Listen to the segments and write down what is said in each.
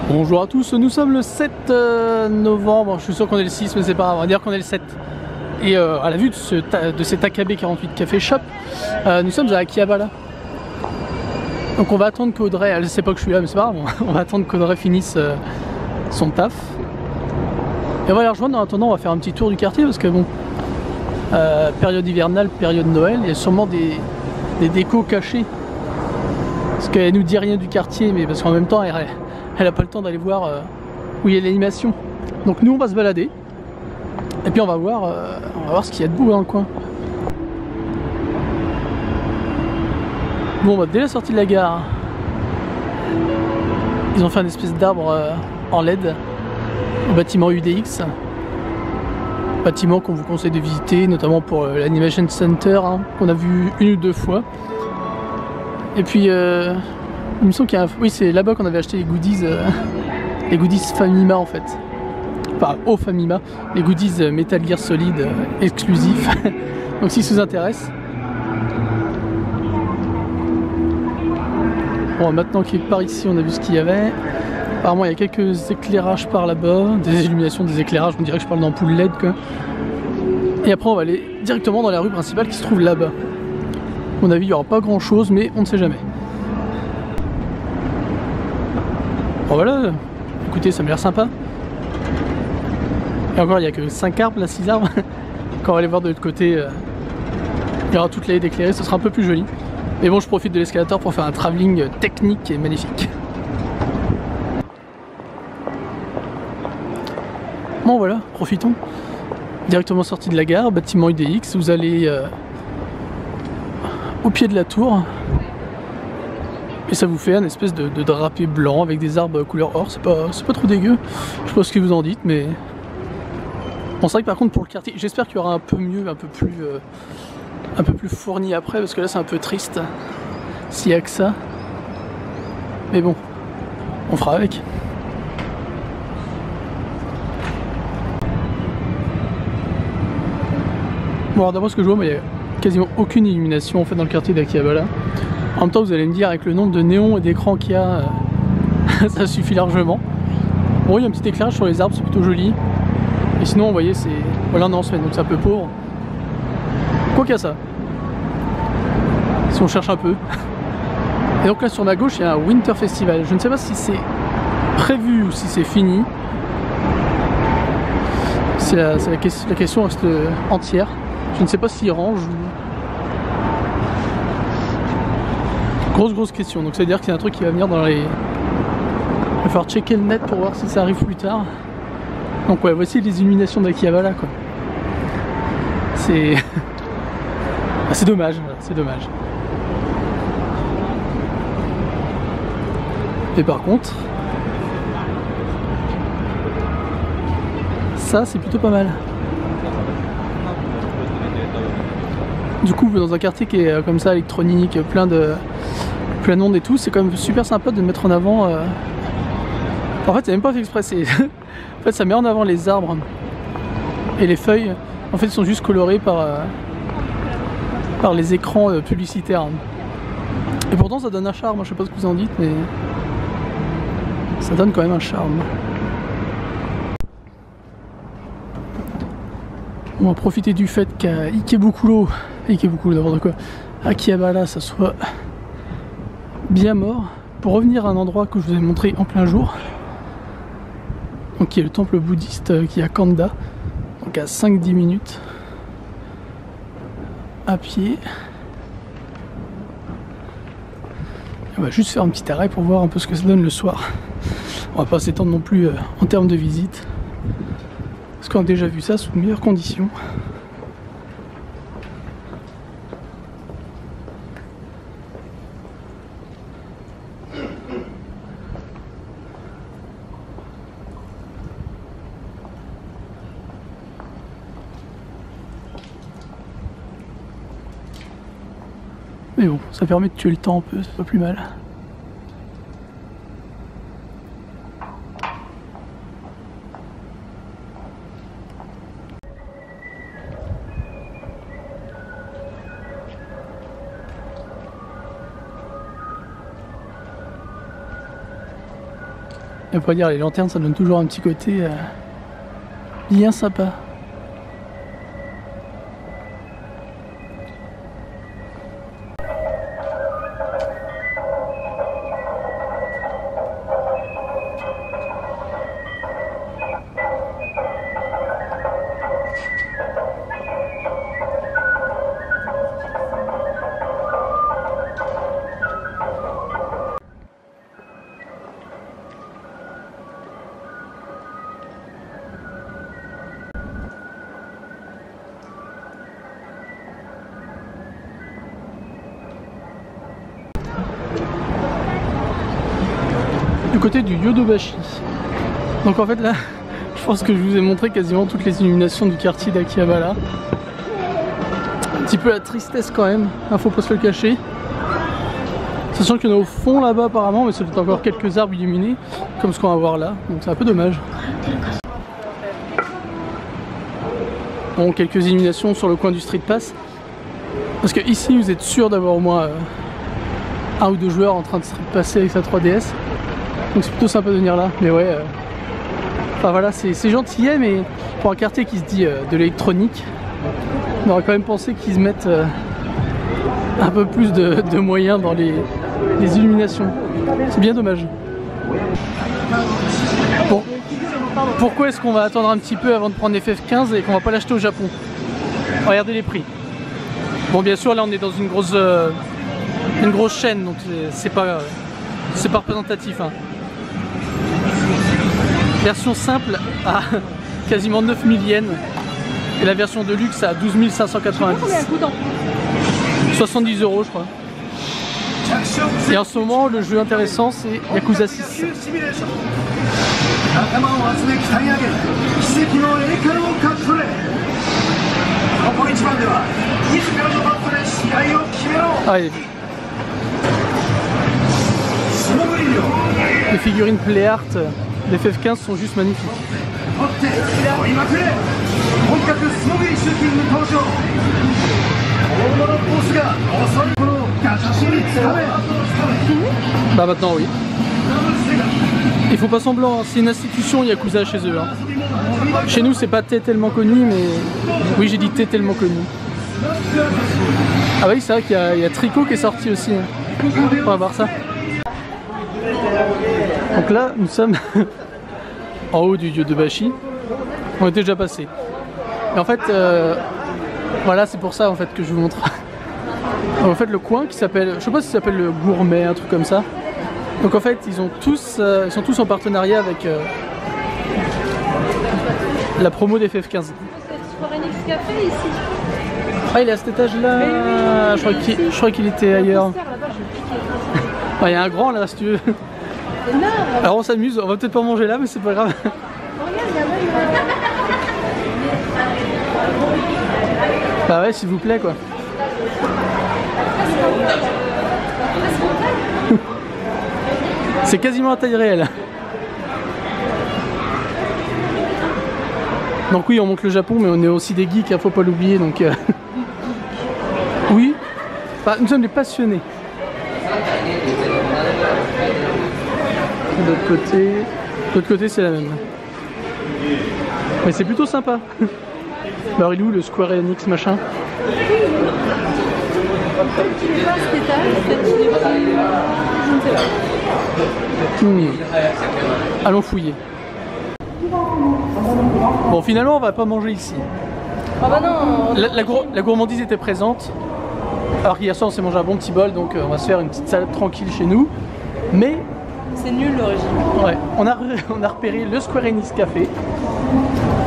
Bonjour à tous, nous sommes le 7 novembre, je suis sûr qu'on est le 6 mais c'est pas grave, on va dire qu'on est le 7. Et à la vue de cet AKB 48 Café Shop, nous sommes à Akihabara. Donc on va attendre qu'Audrey, elle sait pas que je suis là mais c'est pas grave, on va attendre qu'Audrey finisse son taf. Et on va la rejoindre, en attendant on va faire un petit tour du quartier parce que bon, période hivernale, période Noël, il y a sûrement des décos cachés. Parce qu'elle nous dit rien du quartier mais parce qu'en même temps elle a pas le temps d'aller voir où il y a l'animation. Donc nous on va se balader et puis on va voir ce qu'il y a de beau dans le coin. Bon bah dès la sortie de la gare, ils ont fait un espèce d'arbre en LED au bâtiment UDX. Bâtiment qu'on vous conseille de visiter, notamment pour l'Animation Center, hein, qu'on a vu une ou deux fois. Et puis il me semble qu'il y a oui, c'est là-bas qu'on avait acheté les goodies Famima en fait. Enfin, au Famima, les goodies Metal Gear Solid exclusifs. Donc si ça vous intéresse. Bon, maintenant qu'il est par ici, on a vu ce qu'il y avait. Apparemment, il y a quelques éclairages par là-bas, des illuminations, des éclairages. On dirait que je parle d'ampoule LED quoi. Et après, on va aller directement dans la rue principale qui se trouve là-bas. À mon avis, il n'y aura pas grand-chose, mais on ne sait jamais. Bon voilà, écoutez, ça m'a l'air sympa. Et encore, il n'y a que 5 arbres, là, 6 arbres. Quand on va aller voir de l'autre côté, il y aura toute la haie éclairée, ce sera un peu plus joli. Mais bon, je profite de l'escalator pour faire un travelling technique et magnifique. Bon voilà, profitons. Directement sorti de la gare, bâtiment UDX, vous allez au pied de la tour. Et ça vous fait un espèce de drapé blanc avec des arbres couleur or, c'est pas trop dégueu. Je sais pas ce que vous en dites, mais... Bon, c'est vrai que par contre pour le quartier, j'espère qu'il y aura un peu mieux, un peu plus fourni après, parce que là c'est un peu triste, s'il y a que ça. Mais bon, on fera avec. Bon, alors d'abord ce que je vois, il y a quasiment aucune illumination en fait dans le quartier d'Akihabara. En même temps, vous allez me dire, avec le nombre de néons et d'écrans qu'il y a, ça suffit largement. Bon, il y a un petit éclairage sur les arbres, c'est plutôt joli. Et sinon, vous voyez, c'est... Voilà, on est en semaine, donc c'est un peu pauvre. Quoi qu'il y a ça. Si on cherche un peu. Et donc là, sur ma gauche, il y a un Winter Festival. Je ne sais pas si c'est prévu ou si c'est fini. La question reste entière. Je ne sais pas s'il range ou... Grosse question, donc ça veut dire que c'est un truc qui va venir dans les... Il va falloir checker le net pour voir si ça arrive plus tard. Donc ouais, voici les illuminations d'Akihabara quoi. C'est... c'est dommage, voilà, c'est dommage. Et par contre... Ça c'est plutôt pas mal. Du coup, dans un quartier qui est comme ça, électronique, plein de monde et tout, c'est quand même super sympa de mettre en avant... En fait, c'est même pas fait exprès, en fait, ça met en avant les arbres et les feuilles. En fait, ils sont juste colorés par les écrans publicitaires. Et pourtant, ça donne un charme, je sais pas ce que vous en dites, mais... Ça donne quand même un charme. On va profiter du fait qu'à Ikebukuro n'importe quoi, Akihabara, ça soit bien mort, pour revenir à un endroit que je vous ai montré en plein jour, donc qui est le temple bouddhiste qui est à Kanda, donc à 5-10 minutes à pied. On va juste faire un petit arrêt pour voir un peu ce que ça donne le soir. On va pas s'étendre non plus en termes de visite, parce qu'on a déjà vu ça sous de meilleures conditions. Mais bon, ça permet de tuer le temps un peu, c'est pas plus mal. Et pour dire, les lanternes, ça donne toujours un petit côté bien sympa. Du côté du Yodobashi. Donc en fait là, je pense que je vous ai montré quasiment toutes les illuminations du quartier d'Akihabara. Un petit peu la tristesse quand même, hein, faut pas se le cacher. Sachant qu'il y en a au fond là-bas apparemment, mais c'est encore quelques arbres illuminés, comme ce qu'on va voir là, donc c'est un peu dommage. Bon, quelques illuminations sur le coin du Street Pass. Parce que ici vous êtes sûr d'avoir au moins un ou deux joueurs en train de Street Passer avec sa 3DS. Donc c'est plutôt sympa de venir là, mais ouais, enfin voilà, c'est gentil, mais pour un quartier qui se dit de l'électronique, on aurait quand même pensé qu'ils se mettent un peu plus de moyens dans les illuminations. C'est bien dommage. Bon, pourquoi est-ce qu'on va attendre un petit peu avant de prendre FF15 et qu'on va pas l'acheter au Japon? Regardez les prix. Bon, bien sûr, là on est dans une grosse chaîne, donc c'est pas représentatif, hein. Version simple à quasiment 9000 yens et la version de luxe à 12 590. 70 € je crois. Et en ce moment le jeu intéressant c'est Yakuza 6. Allez. Les figurines Play Art des FF15 sont juste magnifiques. Bah maintenant oui. Il faut pas semblant, hein. C'est une institution Yakuza chez eux. Hein. Chez nous c'est pas tellement connu, mais oui j'ai dit tellement connu. Ah oui c'est vrai qu'il y a Trico qui est sorti aussi. Hein. On va voir ça. Donc là nous sommes en haut du Yodobashi. On était déjà passé. Et en fait voilà c'est pour ça en fait que je vous montre. En fait le coin qui s'appelle, je sais pas si ça s'appelle le Gourmet, un truc comme ça. Donc en fait ils sont tous en partenariat avec la promo des FF15. Ah il est à cet étage là. Je crois qu'il était ailleurs. Il y a un grand là si tu veux. Alors on s'amuse, on va peut-être pas manger là mais c'est pas grave. Bah ouais s'il vous plaît quoi. C'est quasiment à taille réelle. Donc oui on monte le Japon mais on est aussi des geeks, hein, faut pas l'oublier donc oui, bah, nous sommes des passionnés. De l'autre côté c'est la même. Mais c'est plutôt sympa. Alors il est où le Square Enix machin? Allons fouiller. Bon finalement on va pas manger ici. Ah bah non. La gourmandise était présente. Alors qu'hier soir on s'est mangé un bon petit bol donc on va se faire une petite salade tranquille chez nous. Mais c'est nul le régime. Ouais, on a repéré le Square Enix Café.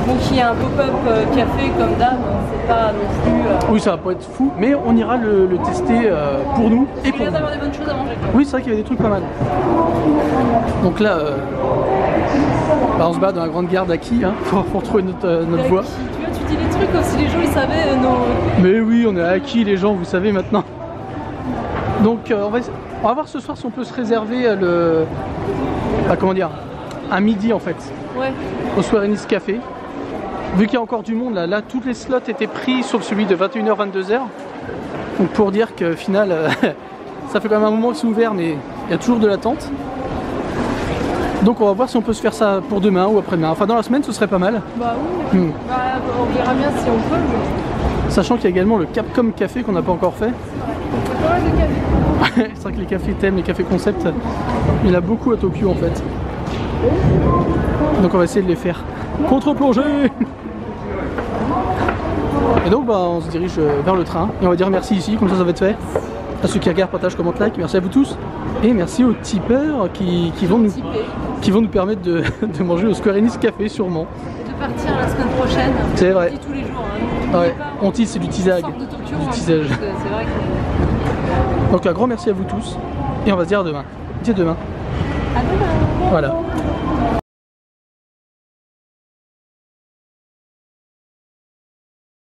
Donc il y a un pop-up café comme d'hab, c'est pas non plus... Oui ça va pas être fou, mais on ira le tester pour nous et pour vous. D'avoir des bonnes choses à manger. Oui c'est vrai qu'il y avait des trucs pas mal. Donc là, bah, on se bat dans la grande gare d'Aki hein, pour retrouver notre voie. Tu vois, tu dis les trucs comme si les gens ils savaient nos... Mais oui on est à Aki les gens, vous savez maintenant. Donc on va voir ce soir si on peut se réserver comment dire, un midi en fait. Ouais. Au Square Enix Café. Vu qu'il y a encore du monde là, tous les slots étaient pris sauf celui de 21h-22h. Donc pour dire que final, ça fait quand même un moment que c'est ouvert mais il y a toujours de l'attente. Donc on va voir si on peut se faire ça pour demain ou après-demain. Enfin dans la semaine ce serait pas mal. Bah oui, Hmm. on verra bien si on peut. Mais... Sachant qu'il y a également le Capcom Café qu'on n'a pas encore fait. pas mal de café. C'est vrai que les cafés thèmes, les cafés concept, il y en a beaucoup à Tokyo en fait. Donc on va essayer de les faire. Contre-plongée. Et donc bah, on se dirige vers le train et on va dire merci ici, comme ça va être fait. À ceux qui regardent, partagent, commentent, like, merci à vous tous. Et merci aux tipeurs qui vont nous permettre de manger au Square Enix Café sûrement. Et de partir la semaine prochaine. C'est vrai. On dit tous les jours. Hein. Ouais, on tisse, c'est du tisag. On sort de Tokyo, Du tisage. c'est vrai que... Donc un grand merci à vous tous. Et on va se dire à demain. Dis à demain. À demain. Voilà.